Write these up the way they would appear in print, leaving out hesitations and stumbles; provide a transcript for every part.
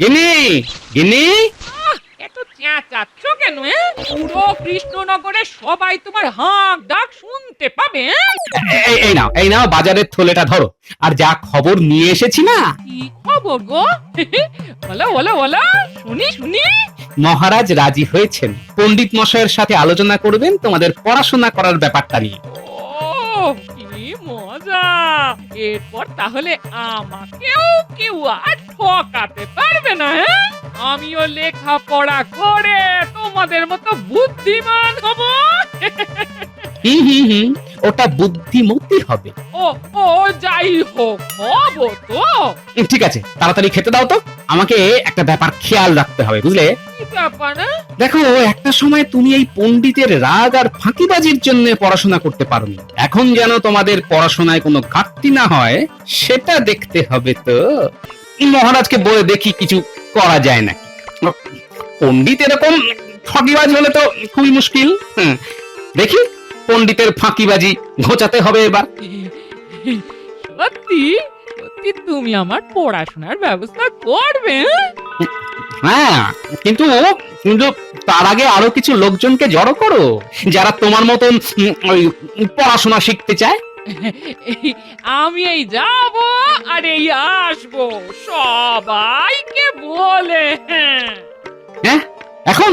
গিন্নি, গিন্নি, এত চেঁচাচ্ছ কেন? পুরো কৃষ্ণনগরে সবাই তোমার হাঁক ডাক শুনতে পাবে। এই নাও বাজারের থলেটা ধরো। আর যা খবর নিয়ে এসেছি না। কি খবর গো? বলো বলো বলো, শুনি শুনি। মহারাজ রাজি হয়েছেন, পণ্ডিত মশাইয়ের সাথে আলোচনা করবেন তোমাদের পড়াশোনা করার ব্যাপারটা নিয়ে। ও কি মজা! এরপর তাহলে আমাকেও কেউ আর ঠকাতে পারবে না। আমিও লেখাপড়া করে তোমাদের মতো বুদ্ধিমান হব। হুম, ওটা বুদ্ধিমতী হবে। ও ও যাই হোক, হব তো। ঠিক আছে, তাড়াতাড়ি খেতে দাও তো। আমাকে একটা ব্যাপার খেয়াল রাখতে হবে, বুঝলে? কি ব্যাপার? দেখো, একটা সময় তুমি এই পণ্ডিতের রাগ আর ফাঁকিবাজির জন্য পড়াশোনা করতে পারোনি। এখন যেন তোমাদের পড়াশোনায় কোনো ঘাটতি না হয়, সেটা দেখতে হবে তো। মহারাজকে বলে দেখি কিছু করা যায় নাকি। পণ্ডিত এরকম ফাঁকিবাজ হলে তো খুবই মুশকিল। দেখি, পণ্ডিতের ফাঁকিবাজি ঘোচাতে হবে এবার। সত্যি সত্যি তুমি আমার পড়াশোনার ব্যবস্থা করবে? হ্যাঁ, কিন্তু কিন্তু তার আগে আরো কিছু লোকজনকে জড়ো করো, যারা তোমার মতন ওই পড়াশোনা শিখতে চায়। আমি এই যাব আর এই আসবো, সবাইকে বলে। হ্যাঁ, এখন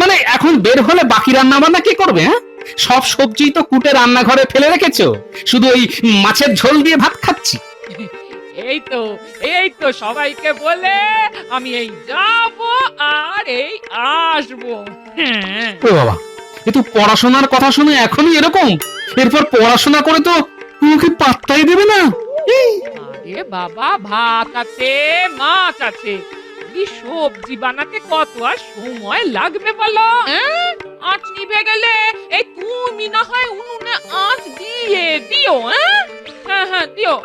মানে এখন বের হলে বাকি রান্না বান্না কে করবে? হ্যাঁ, সব সবজি তো কুটে রান্নাঘরে ফেলে রেখেছো, শুধু ওই মাছের ঝোল দিয়ে ভাত খাচ্ছি। এই তো সবাইকে বলে আমি এই যাব আর এই আসবো। ও বাবা, এ তো পড়াশোনার কথা শুনে এখনই এরকম। এরপর পড়াশোনা করে তো তোমাকে পাত্তাই দেবে না। আরে বাবা, ভাত আছে, মাছ আছে, এই সবজি বানাতে কত আর সময় লাগবে বলো? আঁচ নিভে গেলে এই তুমি না হয় উনুনে আঁচ দিয়ে দিও। হ্যাঁ হ্যাঁ দিও।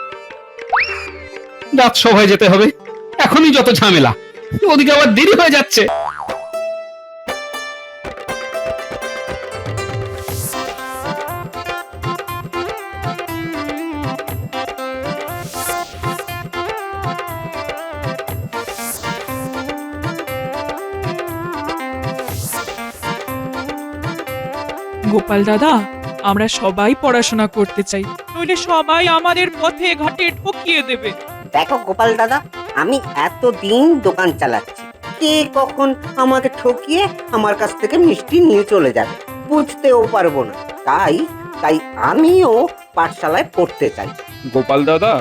রাজসভায় যেতে হবে, এখনই যত ঝামেলা, ওদিকে আবার দেরি হয়ে যাচ্ছে। গোপাল দাদা, আমরা সবাই পড়াশোনা করতে চাই, নইলে সবাই আমাদের পথে ঘাটে ঠকিয়ে দেবে। দেখো গোপাল দাদা, আমি এতদিন দোকান চালাচ্ছি, কে কখন আমাকে ঠকিয়ে আমার কাছ থেকে মিষ্টি নিয়ে চলে যাবে বুঝতেও পারবো না। তাই তাই আমিও পাঠশালায় পড়তে চাই। গোপাল দাদা,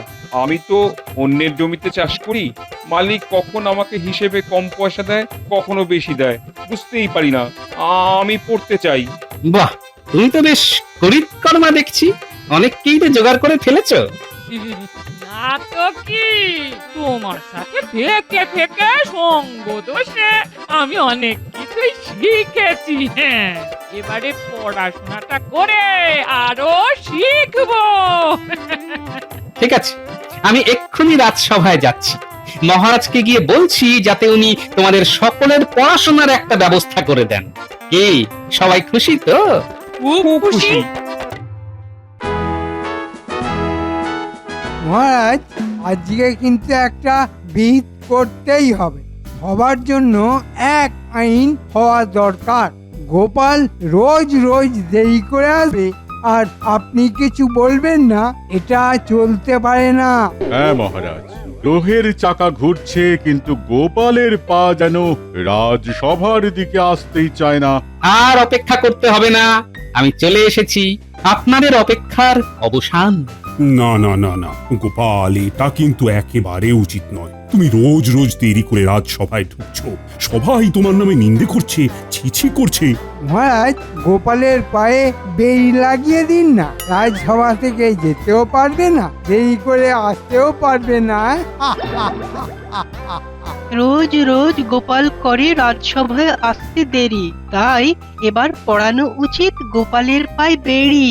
আমি তো অন্যের জমিতে চাষ করি, মালিক কখন আমাকে হিসেবে কম পয়সা দেয়, কখনো বেশি দেয়, বুঝতেই পারি না। আমি পড়তে চাই। বাহ, তুমি তো বেশ করিতকর্মা দেখছি, অনেককেই তো জোগাড় করে ফেলেছো। না তো কি, তোমার সাথে থেকে থেকে সঙ্গ দোষে আমি অনেক কিছুই শিখেছি। এবারে পড়াশোনাটা করে আরো শিখবো। ঠিক আছে, আমি এক্ষুনি রাজসভায় যাচ্ছি। মহারাজকে গিয়ে বলছি যাতে উনি তোমাদের সকলের পড়াশোনার একটা ব্যবস্থা করে দেন। কি সবাই খুশি তো? খুব খুশি। মহারাজ, আজকে কিন্তু একটা বিহিত করতেই হবে। সবার জন্য এক আইন হওয়া দরকার। গোপাল রোজ রোজ দেরি করে আসবে আর আপনি কিছু বলবেন না, এটা চলতে পারে না। হ্যাঁ মহারাজ, গ্রহের চাকা ঘুরছে কিন্তু গোপালের পা যেন রাজসভার দিকে আসতেই চায় না। আর অপেক্ষা করতে হবে না, আমি চলে এসেছি। আপনাদের অপেক্ষার অবসান। না না না না গোপাল, এটা কিন্তু একেবারে উচিত নয়। তুমি রোজ রোজ দেরি করে রাজসভায় ঢুকছো, সবাই তোমার নামে নিন্দে করছে, ছিছি করছে। মহারাজ, গোপালের পায়ে বেড়ি লাগিয়ে দিন না, রাজসভা থেকে যেতেও পারবে না, দেরি করে আসতেও পারবে না। রোজ রোজ গোপাল করে রাজসভায় আসতে দেরি, তাই এবার পড়ানো উচিত গোপালের পায়ে বেড়ি।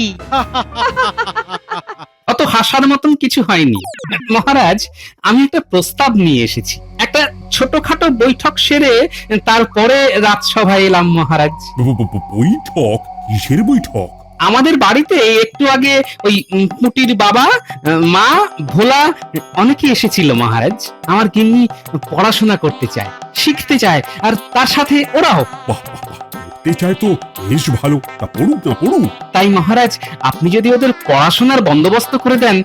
অত হাসার মতন কিছু হয়নি। মহারাজ, আমি একটা প্রস্তাব নিয়ে এসেছি। একটা ছোটখাটো বৈঠক সেরে তারপরে রাজসভায় এলাম মহারাজ। বৈঠক? কিসের বৈঠক? আমাদের বাড়িতে একটু আগে ওই পুটির বাবা, মা, ভোলা অনেকে এসেছিল মহারাজ। আমার গিন্নি পড়াশোনা করতে চায়, শিখতে চায়, আর তার সাথে ওরাও। বাহ বাহ বাহ, পড়তে চায় তো বেশ ভালো, তা পড়ুক না পড়ুক। তাই মহারাজ, আপনি যদি ওদের পড়াশোনার বন্দোবস্ত করে দেন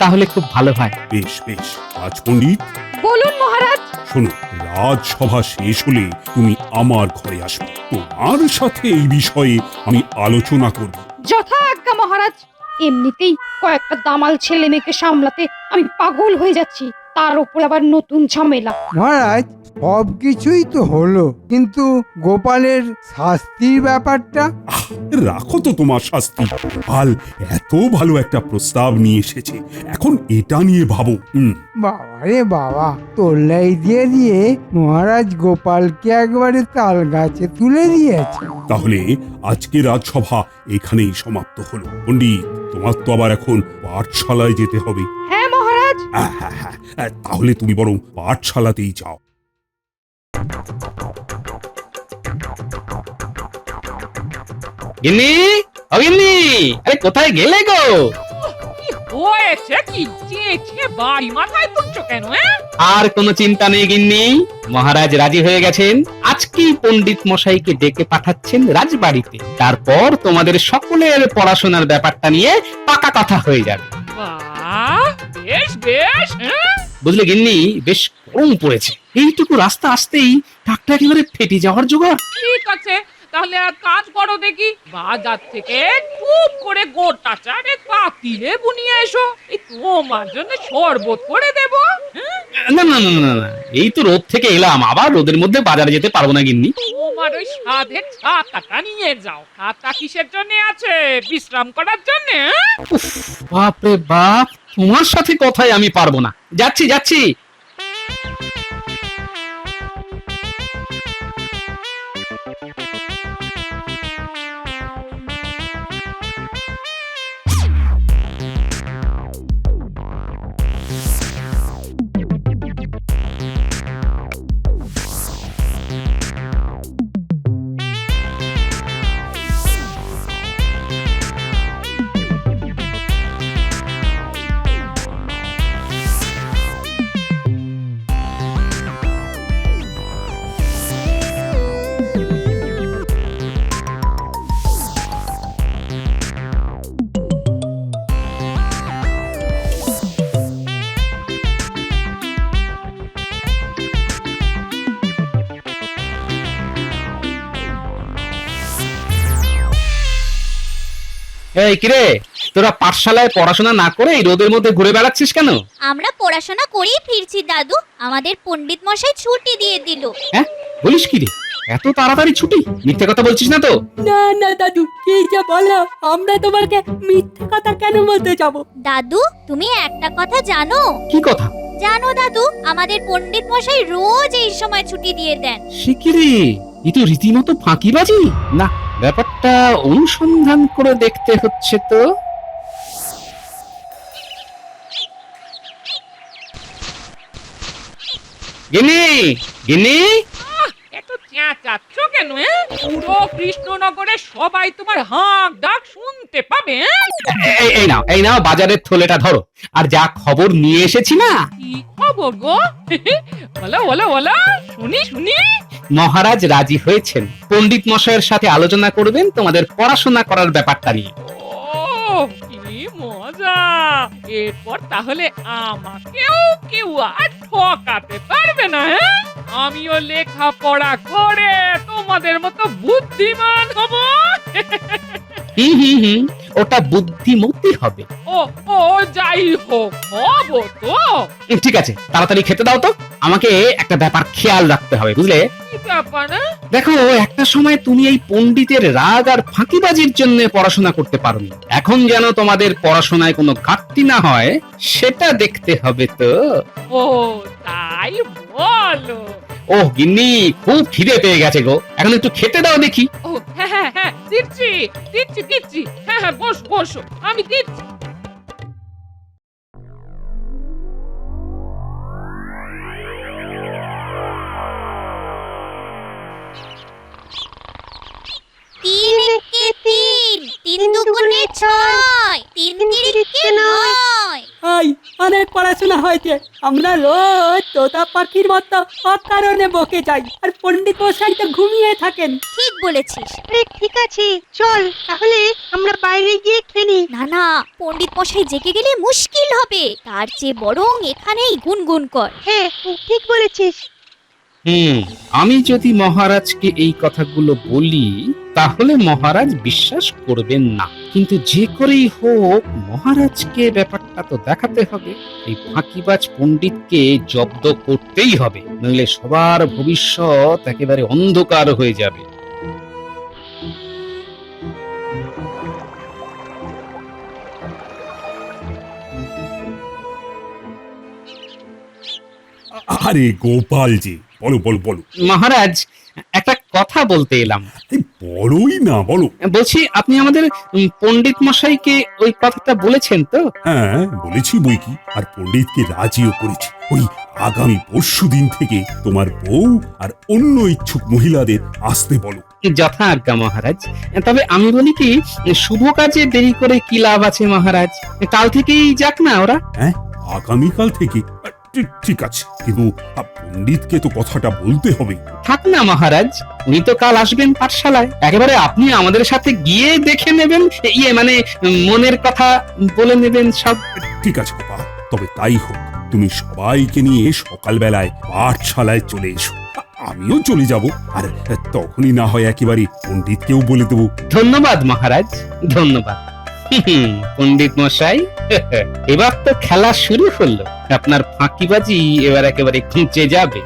তাহলে খুব ভালো হয়। বেশ বেশ, রাজপণ্ডিত বলুন মহারাজ। শোনো, রাজসভা শেষ হলে তুমি আমার ঘরে আসবে, তোমার সাথে এই বিষয়ে আমি আলোচনা করব। যথা আজ্ঞা মহারাজ। এমনিতেই কয়েকটা দামাল ছেলে মেয়েকে সামলাতে আমি পাগল হয়ে যাচ্ছি, তার উপর আবার নতুন ঝামেলা। মহারাজ, সব কিছুই তো হলো, কিন্তু গোপালের শাস্তির ব্যাপারটা। রাখো তো তোমার শাস্তি। গোপাল এত ভালো একটা প্রস্তাব নিয়ে এসেছে, এখন এটা নিয়ে ভাবো। বাবা রে বাবা, তোল্লাই দিয়ে দিয়ে মহারাজ গোপালকে একবারে তাল গাছে তুলে দিয়েছে। তাহলে আজকে রাজসভা এখানেই সমাপ্ত হলো। পণ্ডিত, তোমার তো আবার এখন পাঠশালায় যেতে হবে। হ্যাঁ মহারাজ। হ্যাঁ, তাহলে তুমি বরং পাঠশালাতেই যাও। গিন্নি, ও গিন্নি, আরে কোথায় গেলে গো? কি হয়েছে কি? চেঁচে বাড়ি মাথায় তুলছো কেন? আর কোনো চিন্তা নেই গিন্নি, মহারাজ রাজি হয়ে গেছেন। আজকেই পণ্ডিত মশাইকে ডেকে পাঠাচ্ছেন রাজবাড়িতে। তারপর তোমাদের সকলের পড়াশোনার ব্যাপারটা নিয়ে পাকা কথা হয়ে যাবে। বাহ, বেশ বেশ। বুঝলে গিন্নি, বেশ গরম পড়েছে। এইটুকু রাস্তা আসতেই টাকটা একেবারে ফেটে যাওয়ার জোগাড়। ঠিক আছে, তাহলে আর কাজ করো দেখি। বাজার থেকে টুপ করে গোটা চারে পাতিলে বুনিয়ে এসো, এই তোমার জন্য শরবত করে দেবো। না না না না না, এই তো রোদ থেকে এলাম, আবার রোদের মধ্যে বাজারে যেতে পারবো না গিন্নি। তোমার ওই সাধের ছাতাটা নিয়ে যাও। ছাতা কিসের জন্য আছে? বিশ্রাম করার জন্য। উফ, বাপ রে বাপ, তোমার সাথে কথাই আমি পারবো না। যাচ্ছি যাচ্ছি। এই কিরে, তোরা পাঠশালায় পড়াশোনা না করে এই রোদের মধ্যে ঘুরে বেড়াচ্ছিস কেন? আমরা পড়াশোনা করেই ফিরছি দাদু, আমাদের পণ্ডিত মশাই ছুটি দিয়ে দিল। হ্যাঁ, বলিস কি রে, এত তাড়াতাড়ি ছুটি? মিথ্যে কথা বলছিস না তো? না না দাদু, কি যে বলো, আমরা তোমাকে মিথ্যে কথা কেন বলতে যাব? দাদু, তুমি একটা কথা জানো? কি কথা? জানো দাদু, আমাদের পণ্ডিত মশাই রোজ এই সময় ছুটি দিয়ে দেন। সে কি রে, এ তো রীতিমতো ফাঁকিবাজি। না, ব্যাপারটা অনুসন্ধান করে দেখতে হচ্ছে তো। গিন্নি, গিন্নি, এত চেঁচাচ্ছ কেন? পুরো কৃষ্ণনগরে সবাই তোমার হাঁক ডাক শুনতে পাবে। এই নাও বাজারের থলেটা ধরো, আর যা খবর নিয়ে এসেছি না। কি খবর গো? বলো বলো বলো, শুনি শুনি। মহারাজ রাজি হয়েছেন, পণ্ডিত মশাইয়ের সাথে আলোচনা করবেন তোমাদের পড়াশোনা করার ব্যাপারটা নিয়ে। ও কি মজা! এরপর তাহলে আমাকেও কেউ আর ঠকাতে পারবে না। আমিও লেখাপড়া করে তোমাদের মতো বুদ্ধিমান হব। হুম, ওটা বুদ্ধিমতী হবে। ও ও যাই হোক, হব তো। ঠিক আছে, তাড়াতাড়ি খেতে দাও তো, আমাকে একটা ব্যাপার খেয়াল রাখতে হবে, বুঝলে? কি ব্যাপার? দেখো, একটা সময় তুমি এই পণ্ডিতের রাগ আর ফাঁকিবাজির জন্য পড়াশোনা করতে পারোনি। এখন যেন তোমাদের পড়াশোনায় কোনো ঘাটতি না হয় সেটা দেখতে হবে তো। ও তাই বলো? ও গিন্নি, খুব খিদে পেয়ে গেছে গো, এখন একটু খেতে দাও দেখি। ও হ্যাঁ, দিচ্ছি দিচ্ছি দিচ্ছি। হ্যাঁ, বসো বসো, আমি দিচ্ছি। তিন একে তিন, তিন দুগুণ অনেক পড়াশোনা হয়েছে। আমরা রোজ তোতা পাখির মতো অকারণে বকে যাই, আর পণ্ডিত মশাই তো ঘুমিয়ে থাকেন। ঠিক বলেছিস। আরে ঠিক আছে, চল তাহলে আমরা বাইরে গিয়ে খেলি। না না, পণ্ডিত মশাই জেগে গেলে মুশকিল হবে। তার চেয়ে বরং এখানেই গুনগুন কর। হ্যাঁ, ঠিক বলেছিস। আমি যদি মহারাজকে এই কথাগুলো বলি তাহলে মহারাজ বিশ্বাস করবেন না, কিন্তু যে করেই হোক মহারাজকে ব্যাপারটা তো দেখাতে হবে। এই ফাঁকিবাজ পণ্ডিতকে জব্দ করতেই হবে, নইলে সবার ভবিষ্যৎ একেবারে অন্ধকার হয়ে যাবে। আরে গোপাল জি, বলো বলো বলো। মহারাজ, একটা কথা বলতে এলাম। এই বলোই না, বলো। বলছি, আপনি আমাদের পণ্ডিত মশাইকে ওই কথাটা বলেছেন তো? হ্যাঁ বলেছি বই কি, আর পণ্ডিতকে রাজিও করেছি। ওই আগামী পরশুদিন থেকে তোমার বউ আর অন্য ইচ্ছুক মহিলাদের আসতে বলো। যথা আজ্ঞা মহারাজ। তবে আমি বলি কি, শুভ কাজে দেরি করে কি লাভ আছে মহারাজ? কাল থেকেই যাক না ওরা। হ্যাঁ, আগামীকাল থেকে? ঠিক আছে, কিন্তু পণ্ডিতকে তো কথাটা বলতে হবে। থাক না মহারাজ, উনি তো কাল আসবেন পাঠশালায়, একেবারে আপনি আমাদের সাথে গিয়ে দেখে নেবেন, মানে মনের কথা বলে নেবেন সব। ঠিক আছে গোপাল, তবে তাই হোক। তুমি সবাইকে নিয়ে সকালবেলায় পাঠশালায় চলে এসো, আমিও চলে যাব, আর তখনই না হয় একেবারে পণ্ডিতকেও বলে দেবো। ধন্যবাদ মহারাজ, ধন্যবাদ। পণ্ডিত মশাই, এবার তো খেলা শুরু হলো। আপনার ফাঁকিবাজি এবার একেবারে খুঁজে যাবে।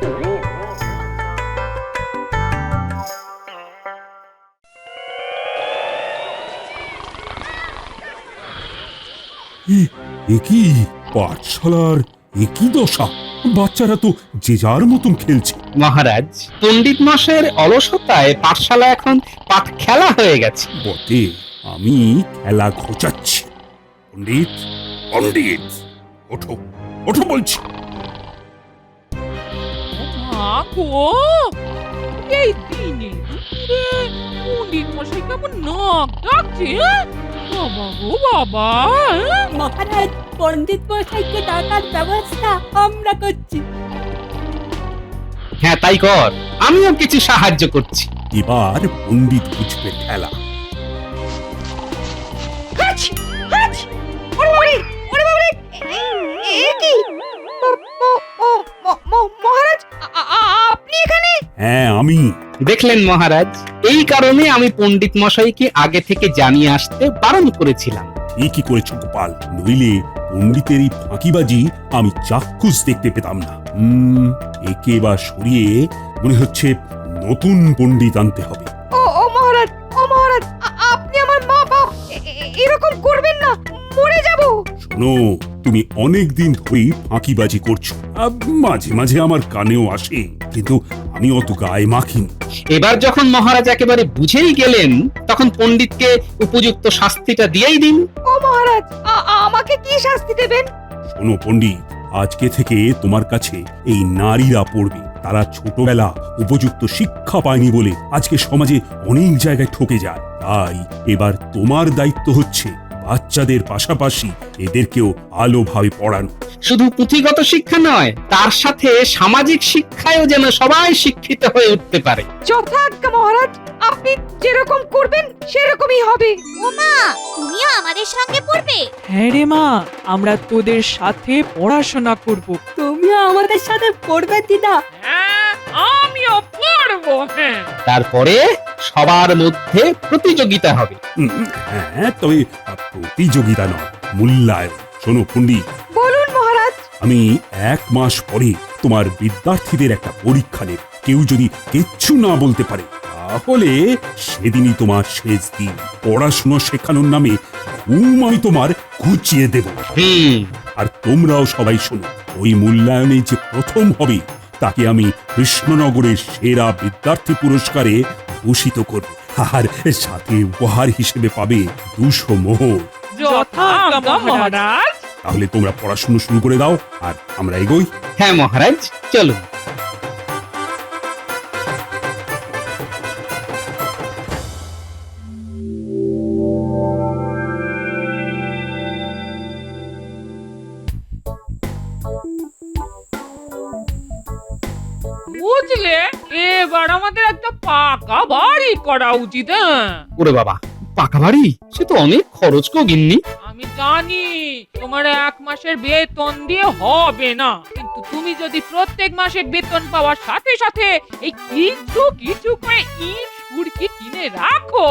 একই পাঠশালার একই দশা, বাচ্চারা তো যে যার মতন খেলছে। মহারাজ, পণ্ডিত মশাইয়ের অলসতায় পাঠশালা এখন পাঠ খেলা হয়ে গেছে। বটে, আমি খেলা ঘোচাচ্ছি। পণ্ডিত, পণ্ডিত, ওঠো ওঠো বলছি। মা গো, এই দিনে দুপুরে পণ্ডিত মশাই কেমন নাক ডাকছে? বাবা গো বাবা! মহারাজ, পণ্ডিত মশাইকে ডাকার ব্যবস্থা আমরা করছি। হ্যাঁ তাই কর, আমিও কিছু সাহায্য করছি। এবার পণ্ডিত বুঝবে খেলা। মহারাজ, আপনি এখানে? হ্যাঁ আমি। দেখলেন মহারাজ, এই কারণে আমি পণ্ডিত মশাইকে আগে থেকে জানিয়ে আসতে বারণ করেছিলাম। ঠিকই করেছ গোপাল, নইলে পণ্ডিতের এই ফাঁকিবাজি আমি চাক্ষুষ দেখতে পেতাম না। একে বা সরিয়ে মনে হচ্ছে নতুন পণ্ডিত আনতে হবে। ও মহারাজ, আপনি আমার মা বাপ, এরকম করবেন না, মরে যাব। শোনো, তুমি অনেক দিন ধরেই ফাঁকিবাজি করছো, মাঝে মাঝে আমার কানেও আসে, কিন্তু আমি অত গায়ে মাখিনি। এবার যখন মহারাজ একেবারে বুঝেই গেলেন, তখন পণ্ডিতকে উপযুক্ত শাস্তিটা দিয়েই দিন। ও মহারাজ, আমাকে কি শাস্তি দেবেন? শোনো পণ্ডিত, আজকে থেকে তোমার কাছে এই নারীরা পড়বে। তারা ছোটবেলা উপযুক্ত শিক্ষা পায়নি বলে আজকে সমাজে অনেক জায়গায় ঠকে যায়। তাই এবার তোমার দায়িত্ব হচ্ছে বাচ্চাদের পাশাপাশি এদেরকেও ভালোভাবে পড়ানো। শুধু পুঁথিগত শিক্ষা নয়, তার সাথে সামাজিক শিক্ষায়ও যেন সবাই শিক্ষিত হয়ে উঠতে পারে। যথাজ্ঞা মহারাজ, আপনি যেরকম করবেন সেরকমই হবে। ওমা, তুমিও আমাদের সঙ্গে পড়বে? হ্যাঁ রে মা, আমরা তোদের সাথে পড়াশোনা করব। তুমিও আমাদের সাথে পড়বে দিদা? হ্যাঁ, আমিও পড়বো। হ্যাঁ, তারপরে সবার মধ্যে প্রতিযোগিতা হবে। হ্যাঁ, তবে প্রতিযোগিতা নয়, মূল্যায়ন। শোনো পণ্ডিত, বলুন মহারাজ। আমি 1 মাস পরে তোমার বিদ্যার্থীদের একটা পরীক্ষা নেব। কেউ যদি কিচ্ছু না বলতে পারে তাহলে সেদিনই তোমার শেষ দিন। পড়াশোনা শেখানোর নামে আমি তোমার ঘুচিয়ে দেব। আর তোমরাও সবাই শোনো, ওই মূল্যায়নে যে প্রথম হবে তাকে আমি কৃষ্ণনগরের সেরা বিদ্যার্থী পুরস্কারে ভূষিত করব, আর সাথে উপহার হিসেবে পাবে 200 মোহর। যথাজ্ঞা মহারাজ। তাহলে তোমরা পড়াশোনা শুরু করে দাও, আর আমরা এগোই। হ্যাঁ মহারাজ, চলুন। বুঝলে এবার আমাদের একটা পাকা বাড়ি করা উচিত। হ্যাঁ ওরে বাবা, পাকা বাড়ি? সে তো অনেক খরচ গো গিন্নি। আমি জানি তোমার 1 মাসের বেতন দিয়ে হবে না, কিন্তু তুমি যদি প্রত্যেক মাসে বেতন পাওয়ার সাথে সাথে এই কিছু কিছু করে ইট সুরকি কিনে রাখো,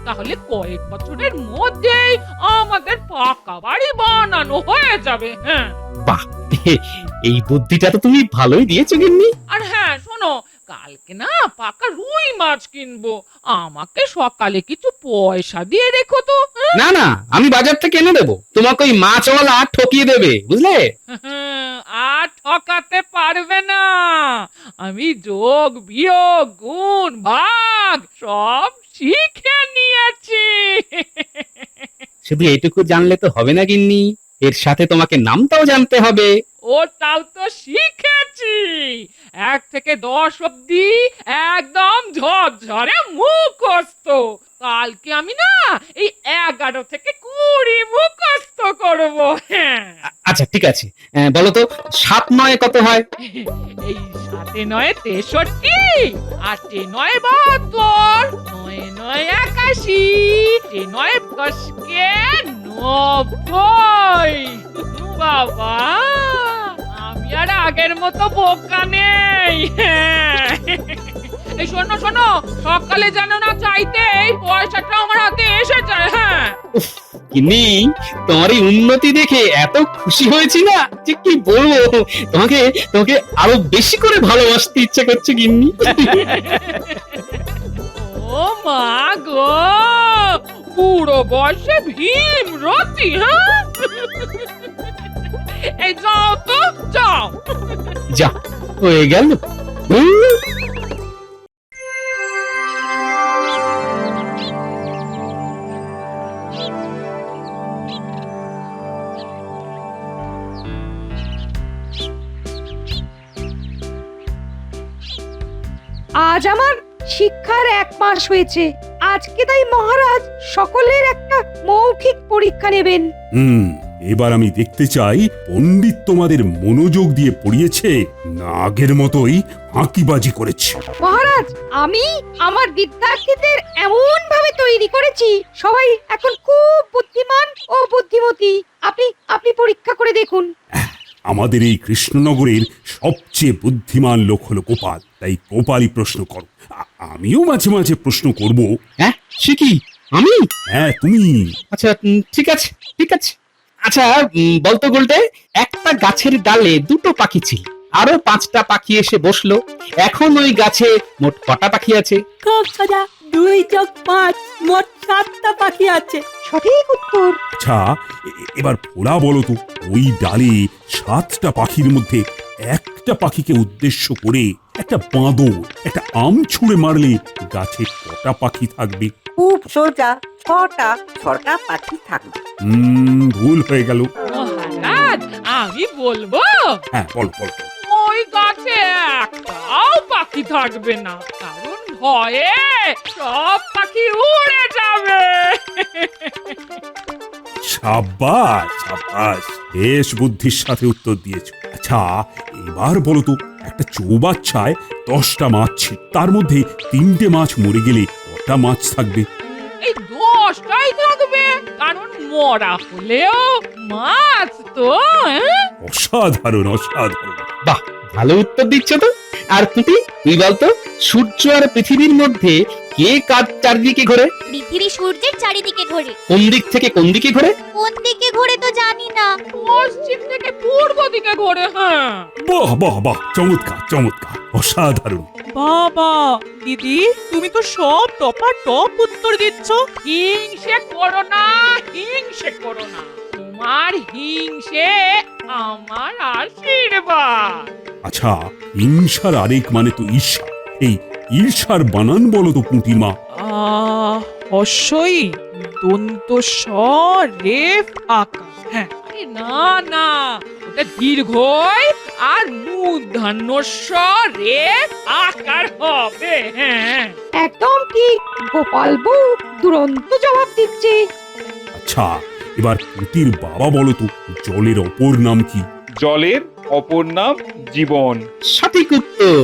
তাহলে কয়েক বছরের মধ্যেই আমাদের পাকা বাড়ি বানানো হয়ে যাবে। হ্যাঁ বাহ, এই বুদ্ধিটা তো তুমি ভালোই দিয়েছো গিন্নি। আর হ্যাঁ শোনো, কালকে না পাকা রুই মাছ কিনবো, আমাকে সকালে কিছু পয়সা দিয়ে রেখো তো। না না, আমি বাজার থেকে এনে দেবো, তোমাকে ওই মাছওয়ালা ঠকিয়ে দেবে, বুঝলে? আর ঠকাতে পারবে না, আমি যোগ বিয়োগ গুণ ভাগ সব শিখে নিয়েছি। শুধু এইটুকু জানলে তো হবে না গিন্নি, এর সাথে তোমাকে নামটাও জানতে হবে। ওটাও তো শিখেছি। 1 থেকে 10 অব্দি একদম ঝরঝরে মুখস্থ। কালকে আমি না এই 11 থেকে 20 মুখস্থ করব। হ্যাঁ আচ্ছা ঠিক আছে, বলো তো 7 9 কত হয়? এই 7 9 63, 8 9 72, 9 9 81, 9 10 90। বাবা, আমি আর আগের মতো বোকা নেই। হ্যাঁ। এই শোনো শোনো, সকালে যেন না চাইতে এই পয়সাটা আমার হাতে এসে যায়। হ্যাঁ গিন্নি, তোমার এই উন্নতি দেখে এত খুশি হয়েছি না যে কি বলবো। তোমাকে তোমাকে আরো বেশি করে ভালোবাসতে ইচ্ছে করছে গিন্নি। ও মা গো, বুড়ো বয়সে ভীম রতি। হ্যাঁ এই যাও তো যাও। যা হয়ে গেল। আজ আমার শিক্ষার 1 মাস হয়েছে। আজকে তাই মহারাজ সকলের একটা মৌখিক পরীক্ষা নেবেন। এবার আমি দেখতে চাই পণ্ডিত তোমাদের মনোযোগ দিয়ে পড়িয়েছে না আগের মতোই ফাঁকিবাজি করেছে। মহারাজ, আমি আমার বিদ্যার্থীদের এমন ভাবে তৈরি করেছি সবাই এখন খুব বুদ্ধিমান ও বুদ্ধিমতী। আপনি পরীক্ষা করে দেখুন। আমাদের এই কৃষ্ণনগরের সবচেয়ে বুদ্ধিমান লোক হলো গোপাল, তাই গোপালই প্রশ্ন করো। আমিও মাঝে মাঝে প্রশ্ন করব। হ্যাঁ সে কি, আমি? হ্যাঁ তুমি। আচ্ছা ঠিক আছে ঠিক আছে। আচ্ছা বলতো গুলটে, একটা গাছের ডালে 2টো পাখি ছিল, আরো 5টা পাখি এসে বসলো, এখন ওই গাছে মোট কটা পাখি আছে? খুব সোজা, 2 যোগ 5, মোট 7টা পাখি আছে। সঠিক উত্তর। আচ্ছা এবার ভোলা বলো তো, ওই ডালে 7টা পাখির মধ্যে একটা পাখিকে উদ্দেশ্য করে একটা বাঁদর একটা আম ছুঁড়ে মারলে গাছে কটা পাখি থাকবে? খুব সোজা, 6টা পাখি থাকবে। ভুল হয়ে গেল। মহারাজ, আমি বলবো। হ্যাঁ বলো বলো। ওই গাছে একটাও পাখি থাকবে না, কারণ ভয়ে সব পাখি উড়ে যাবে। সাবাস সাবাস, বেশ বুদ্ধির সাথে উত্তর দিয়েছো। আচ্ছা এবার বলো তো, একটা চৌবাচ্চায় 10টা মাছ ছিল, তার মধ্যে 3টে মাছ মরে গেলে কটা মাছ থাকবে? এই 10টাই থাকবে, কারণ মরা হলেও মাছ তো। অসাধারণ অসাধারণ। বাহ, ভালো উত্তর দিচ্ছ তো। আর তুই বলতো, সূর্য আর পৃথিবীর মধ্যে কে কার চারদিকে ঘোরে? পৃথিবী সূর্যের চারিদিকে ঘোরে। কোন দিক থেকে কোন দিকে ঘোরে? কোন দিকে ঘোরে তো জানি না। পশ্চিম থেকে পূর্ব দিকে ঘোরে। হ্যাঁ বাহ বাহ বাহ, চমৎকার চমৎকার, অসাধারণ। বাবা দিদি, তুমি তো সব টপ উত্তর দিচ্ছ। হিংসে করো না, হিংসে করো না, তোমার হিংসে আমার আশীর্বাদ। আচ্ছা হিংসার আরেক মানে তো ঈর্ষা, এই ঈর্ষার বানান বলো তো পুঁটির মা। হস্যই দন্ত স রেফ আকার। হ্যাঁ আরে না না, ওটা দীর্ঘই আর মূর্ধন্য স রে আকার হবে। হ্যাঁ একদম ঠিক। গোপাল বউ দুরন্ত জবাব দিচ্ছে। আচ্ছা এবার পুঁটির বাবা বলো তো, জলের অপর নাম কি? জলের অপর নাম জীবন। সঠিক উত্তর।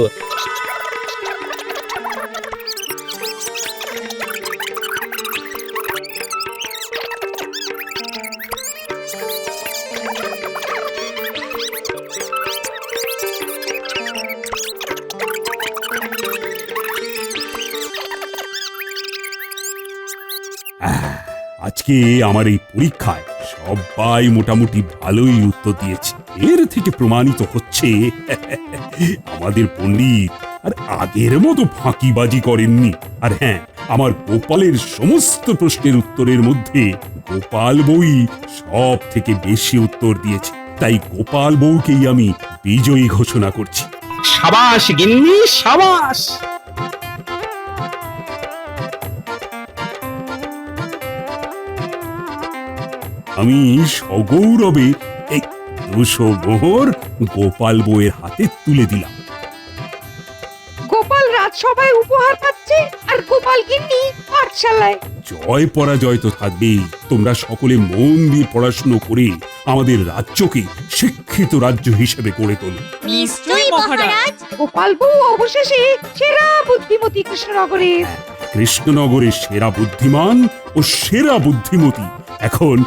আজকে আমার এই পরীক্ষায় সবাই মোটামুটি ভালোই উত্তর দিয়েছে। এর থেকে প্রমাণিত হচ্ছে আমাদের পণ্ডিত আর আগের মতো ফাঁকিবাজি করেননি। আর হ্যাঁ, আমার গোপালের সমস্ত প্রশ্নের উত্তরের মধ্যে গোপাল বই সব থেকে বেশি উত্তর দিয়েছে। তাই গোপাল বউকেই আমি বিজয়ী ঘোষণা করছি। সাবাস গিন্নি, সাবাস। আমি সগৌরবে এই 200 মোহর গোপাল বউয়ের হাতে তুলে দিলাম। গোপাল রাজসভায় উপহার পাচ্ছে আর গোপাল গিন্নি পাঠশালায়। জয় পরাজয় তো থাকবেই। তোমরা সকলে মন দিয়ে পড়াশুনো করে আমাদের রাজ্যকে শিক্ষিত রাজ্য হিসেবে গড়ে তোলো। নিশ্চয়ই মহারাজ। গোপাল বউ অবশেষে সেরা বুদ্ধিমতী কৃষ্ণনগরের। কৃষ্ণনগরের সেরা বুদ্ধিমান ও সেরা বুদ্ধিমতী এখন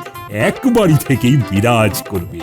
এক বাড়ি থেকেই বিরাজ করবে।